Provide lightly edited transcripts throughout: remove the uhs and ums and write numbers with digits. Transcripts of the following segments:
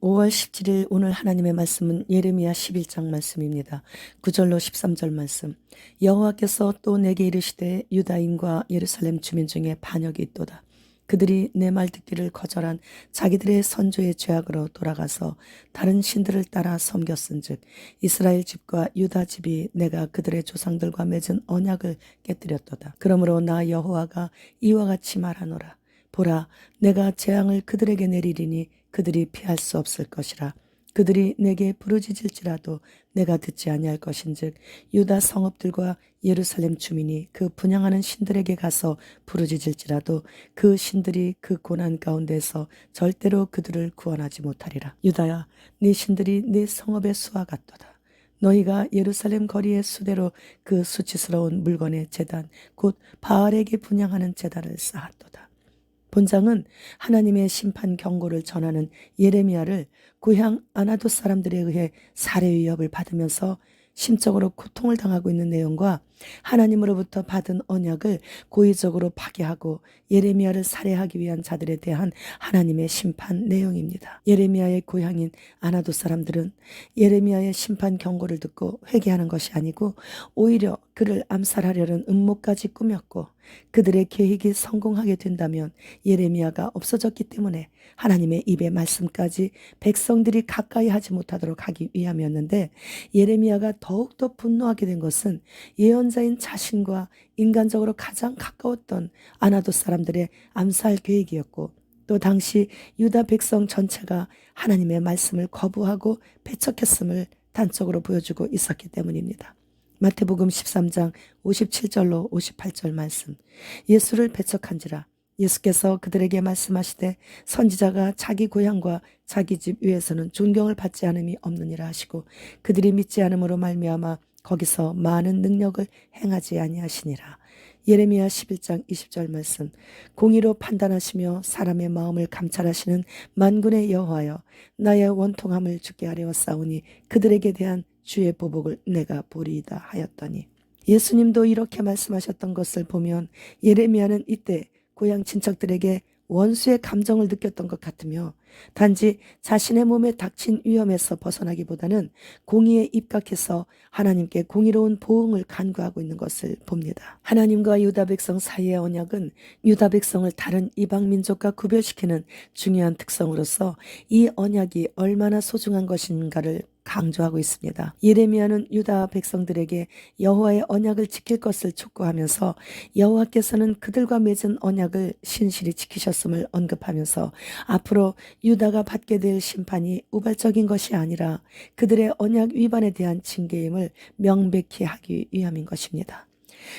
5월 17일 오늘 하나님의 말씀은 예레미야 11장 말씀입니다. 9절로 13절 말씀. 여호와께서 또 내게 이르시되 유다인과 예루살렘 주민 중에 반역이 있도다. 그들이 내 말 듣기를 거절한 자기들의 선조의 죄악으로 돌아가서 다른 신들을 따라 섬겼은즉 이스라엘 집과 유다 집이 내가 그들의 조상들과 맺은 언약을 깨뜨렸도다. 그러므로 나 여호와가 이와 같이 말하노라. 보라, 내가 재앙을 그들에게 내리리니 그들이 피할 수 없을 것이라. 그들이 내게 부르짖을지라도 내가 듣지 아니할 것인즉 유다 성읍들과 예루살렘 주민이 그 분향하는 신들에게 가서 부르짖을지라도 그 신들이 그 고난 가운데서 절대로 그들을 구원하지 못하리라. 유다야, 네 신들이 네 성읍의 수와 같도다. 너희가 예루살렘 거리의 수대로 그 수치스러운 물건의 제단 곧 바알에게 분향하는 제단을 쌓았도다. 본장은 하나님의 심판 경고를 전하는 예레미야를 고향 아나돗 사람들에 의해 살해 위협을 받으면서 심적으로 고통을 당하고 있는 내용과 하나님으로부터 받은 언약을 고의적으로 파괴하고 예레미야를 살해하기 위한 자들에 대한 하나님의 심판 내용입니다. 예레미야의 고향인 아나돗 사람들은 예레미야의 심판 경고를 듣고 회개하는 것이 아니고 오히려 그를 암살하려는 음모까지 꾸몄고 그들의 계획이 성공하게 된다면 예레미야가 없어졌기 때문에 하나님의 입의 말씀까지 백성들이 가까이 하지 못하도록 하기 위함이었는데 예레미야가 더욱더 분노하게 된 것은 예언자인 자신과 인간적으로 가장 가까웠던 아나돗 사람들의 암살 계획이었고 또 당시 유다 백성 전체가 하나님의 말씀을 거부하고 배척했음을 단적으로 보여주고 있었기 때문입니다. 마태복음 13장 57절로 58절 말씀. 예수를 배척한지라 예수께서 그들에게 말씀하시되 선지자가 자기 고향과 자기 집 위에서는 존경을 받지 않음이 없느니라 하시고 그들이 믿지 않음으로 말미암아 거기서 많은 능력을 행하지 아니하시니라. 예레미야 11장 20절 말씀. 공의로 판단하시며 사람의 마음을 감찰하시는 만군의 여호와여, 나의 원통함을 주께 아뢰었사오니 그들에게 대한 주의 보복을 내가 보리이다 하였더니. 예수님도 이렇게 말씀하셨던 것을 보면 예레미야는 이때 고향 친척들에게 원수의 감정을 느꼈던 것 같으며 단지 자신의 몸에 닥친 위험에서 벗어나기보다는 공의에 입각해서 하나님께 공의로운 보응을 간구하고 있는 것을 봅니다. 하나님과 유다 백성 사이의 언약은 유다 백성을 다른 이방 민족과 구별시키는 중요한 특성으로서 이 언약이 얼마나 소중한 것인가를 강조하고 있습니다. 예레미야는 유다 백성들에게 여호와의 언약을 지킬 것을 촉구하면서 여호와께서는 그들과 맺은 언약을 신실히 지키셨음을 언급하면서 앞으로 유다가 받게 될 심판이 우발적인 것이 아니라 그들의 언약 위반에 대한 징계임을 명백히 하기 위함인 것입니다.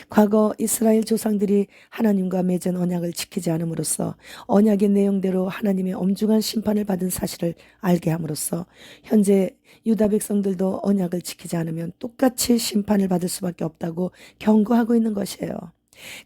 과거 이스라엘 조상들이 하나님과 맺은 언약을 지키지 않음으로써 언약의 내용대로 하나님의 엄중한 심판을 받은 사실을 알게 함으로써 현재 유다 백성들도 언약을 지키지 않으면 똑같이 심판을 받을 수밖에 없다고 경고하고 있는 것이에요.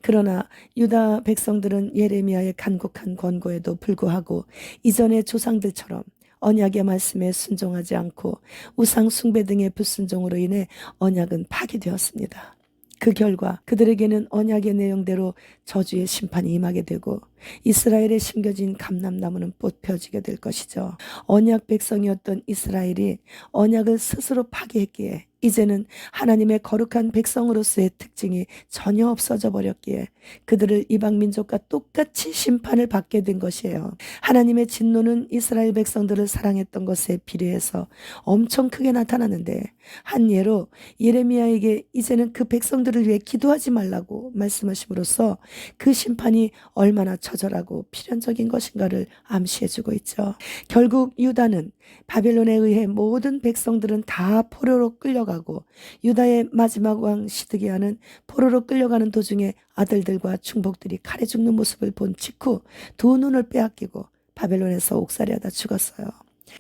그러나 유다 백성들은 예레미야의 간곡한 권고에도 불구하고 이전의 조상들처럼 언약의 말씀에 순종하지 않고 우상 숭배 등의 불순종으로 인해 언약은 파기되었습니다. 그 결과 그들에게는 언약의 내용대로 저주의 심판이 임하게 되고 이스라엘에 심겨진 감람나무는 뽑혀지게 될 것이죠. 언약 백성이었던 이스라엘이 언약을 스스로 파괴했기에 이제는 하나님의 거룩한 백성으로서의 특징이 전혀 없어져 버렸기에 그들을 이방 민족과 똑같이 심판을 받게 된 것이에요. 하나님의 진노는 이스라엘 백성들을 사랑했던 것에 비례해서 엄청 크게 나타나는데 한 예로 예레미야에게 이제는 그 백성들을 위해 기도하지 말라고 말씀하심으로써 그 심판이 얼마나 처절하고 필연적인 것인가를 암시해주고 있죠. 결국 유다는 바벨론에 의해 모든 백성들은 다 포로로 끌려가고 유다의 마지막 왕 시드기야는 포로로 끌려가는 도중에 아들들과 충복들이 칼에 죽는 모습을 본 직후 두 눈을 빼앗기고 바벨론에서 옥살이하다 죽었어요.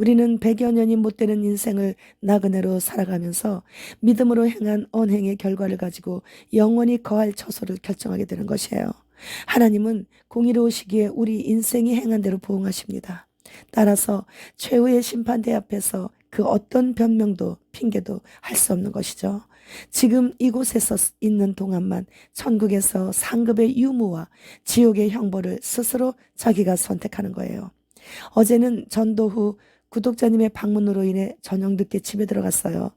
우리는 100여 년이 못 되는 인생을 나그네로 살아가면서 믿음으로 행한 언행의 결과를 가지고 영원히 거할 처소를 결정하게 되는 것이에요. 하나님은 공의로우시기에 우리 인생이 행한 대로 보응하십니다. 따라서 최후의 심판대 앞에서 그 어떤 변명도 핑계도 할 수 없는 것이죠. 지금 이곳에서 있는 동안만 천국에서 상급의 유무와 지옥의 형벌을 스스로 자기가 선택하는 거예요. 어제는 전도 후 구독자님의 방문으로 인해 저녁 늦게 집에 들어갔어요.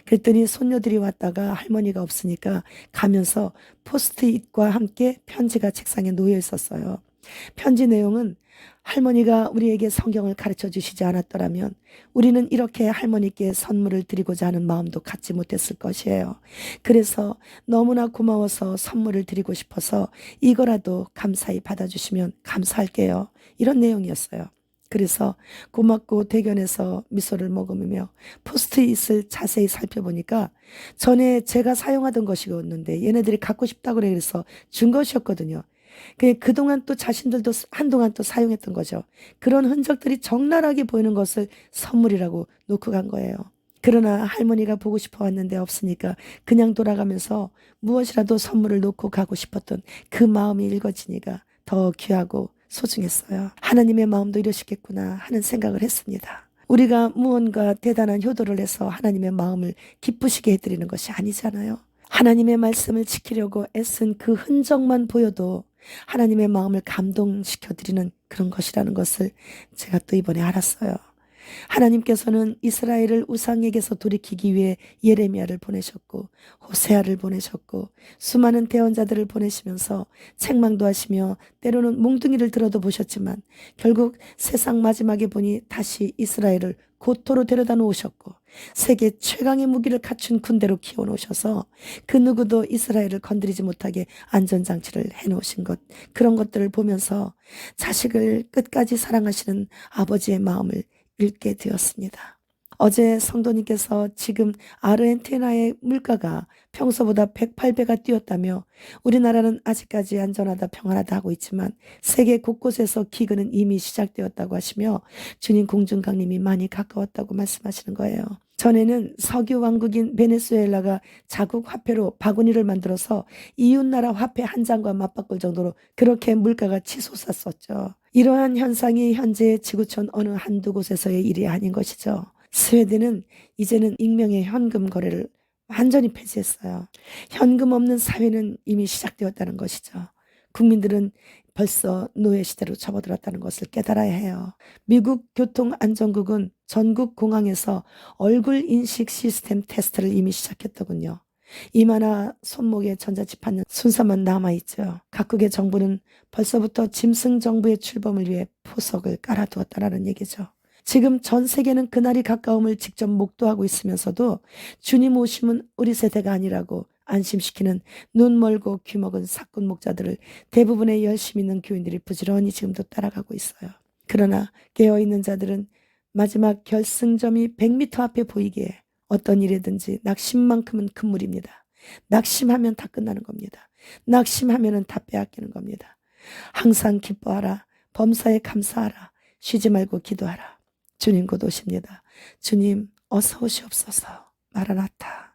그랬더니 손녀들이 왔다가 할머니가 없으니까 가면서 포스트잇과 함께 편지가 책상에 놓여 있었어요. 편지 내용은 할머니가 우리에게 성경을 가르쳐 주시지 않았더라면 우리는 이렇게 할머니께 선물을 드리고자 하는 마음도 갖지 못했을 것이에요. 그래서 너무나 고마워서 선물을 드리고 싶어서 이거라도 감사히 받아주시면 감사할게요. 이런 내용이었어요. 그래서 고맙고 대견해서 미소를 머금으며 포스트잇을 자세히 살펴보니까 전에 제가 사용하던 것이었는데 얘네들이 갖고 싶다고 그래서 준 것이었거든요. 그동안 또 자신들도 한동안 또 사용했던 거죠. 그런 흔적들이 적나라하게 보이는 것을 선물이라고 놓고 간 거예요. 그러나 할머니가 보고 싶어 왔는데 없으니까 그냥 돌아가면서 무엇이라도 선물을 놓고 가고 싶었던 그 마음이 읽어지니까 더 귀하고 소중했어요. 하나님의 마음도 이러시겠구나 하는 생각을 했습니다. 우리가 무언가 대단한 효도를 해서 하나님의 마음을 기쁘시게 해드리는 것이 아니잖아요. 하나님의 말씀을 지키려고 애쓴 그 흔적만 보여도 하나님의 마음을 감동시켜드리는 그런 것이라는 것을 제가 또 이번에 알았어요. 하나님께서는 이스라엘을 우상에게서 돌이키기 위해 예레미야를 보내셨고 호세아를 보내셨고 수많은 대언자들을 보내시면서 책망도 하시며 때로는 몽둥이를 들어도 보셨지만 결국 세상 마지막에 보니 다시 이스라엘을 고토로 데려다 놓으셨고 세계 최강의 무기를 갖춘 군대로 키워놓으셔서 그 누구도 이스라엘을 건드리지 못하게 안전장치를 해놓으신 것, 그런 것들을 보면서 자식을 끝까지 사랑하시는 아버지의 마음을 읽게 되었습니다. 어제 성도님께서 지금 아르헨티나의 물가가 평소보다 108배가 뛰었다며 우리나라는 아직까지 안전하다 평안하다 하고 있지만 세계 곳곳에서 기근은 이미 시작되었다고 하시며 주님 공중 강림이 많이 가까웠다고 말씀하시는 거예요. 전에는 석유 왕국인 베네수엘라가 자국 화폐로 바구니를 만들어서 이웃나라 화폐 한 장과 맞바꿀 정도로 그렇게 물가가 치솟았었죠. 이러한 현상이 현재 지구촌 어느 한두 곳에서의 일이 아닌 것이죠. 스웨덴은 이제는 익명의 현금 거래를 완전히 폐지했어요. 현금 없는 사회는 이미 시작되었다는 것이죠. 국민들은 벌써 노예 시대로 접어들었다는 것을 깨달아야 해요. 미국 교통안전국은 전국 공항에서 얼굴 인식 시스템 테스트를 이미 시작했더군요. 이마나 손목에 전자칩 받는 순서만 남아있죠. 각국의 정부는 벌써부터 짐승 정부의 출범을 위해 포석을 깔아두었다라는 얘기죠. 지금 전 세계는 그날이 가까움을 직접 목도하고 있으면서도 주님 오심은 우리 세대가 아니라고 안심시키는 눈 멀고 귀 먹은 사꾼 목자들을 대부분의 열심 있는 교인들이 부지런히 지금도 따라가고 있어요. 그러나 깨어있는 자들은 마지막 결승점이 100m 앞에 보이기에 어떤 일이든지 낙심만큼은 큰 물입니다. 낙심하면 다 끝나는 겁니다. 낙심하면 다 빼앗기는 겁니다. 항상 기뻐하라. 범사에 감사하라. 쉬지 말고 기도하라. 주님 곧 오십니다. 주님 어서 오시옵소서. 마라나타.